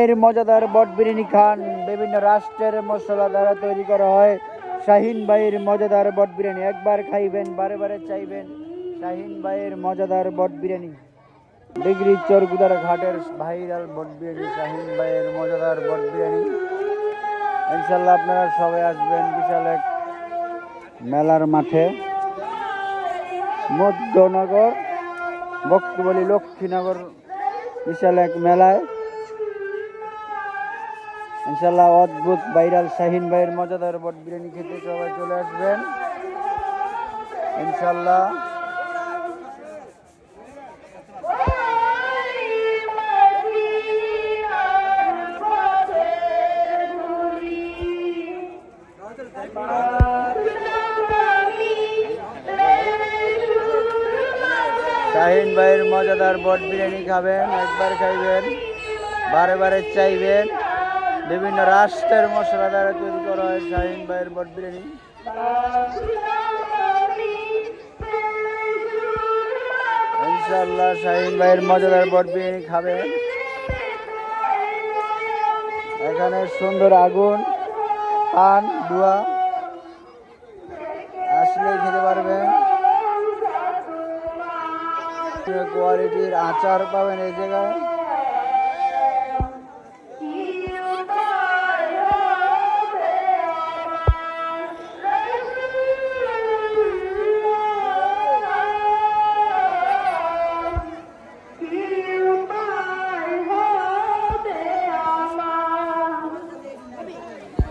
এর মজাদার বট বিরিয়ানি খান। বিভিন্ন রাষ্ট্রের মশলা দ্বারা তৈরি করা হয় শাহিন ভাইয়ের মজাদার বট বিরিয়ানি। একবার খাইবেন বারে বারে চাইবেন শাহিন ভাইয়ের মজাদার বট বিরিয়ানি। ডিগ্রি চরগুদার ঘাটের ভাইরাল বট বিরিয়ানি, শাহিন ভাইয়ের মজাদার বট বিরিয়ানি। ইনশাল্লাহ আপনারা সবাই আসবেন বিশাল এক মেলার মাঠে, মধ্যনগর বক্তবলী লক্ষ্মীনগর বিশাল এক মেলায়। ইনশাল্লাহ অদ্ভুত ভাইরাল শাহিন ভাইয়ের মজাদার বট বিরিয়ানি খেতে সবাই চলে আসবেন ইনশাল্লাহ। শাহিন ভাইয়ের মজাদার বট বিরিয়ানি খাবেন, একবার খাইবেন বারে বারে চাইবেন। বিভিন্ন রাষ্ট্রের মশলা দ্বারা তৈরি করা হয় শাহিন ভাইয়ের বট বিরিয়ানি। ইনশাআল্লাহ শাহিন ভাইয়ের মজাদার বট বিরিয়ানি খাবেন। এখানে সুন্দর আগুন, পান, ধোঁয়া, আসলে খেতে পারবেন। কোয়ালিটির আচার পাবেন এই জায়গায়।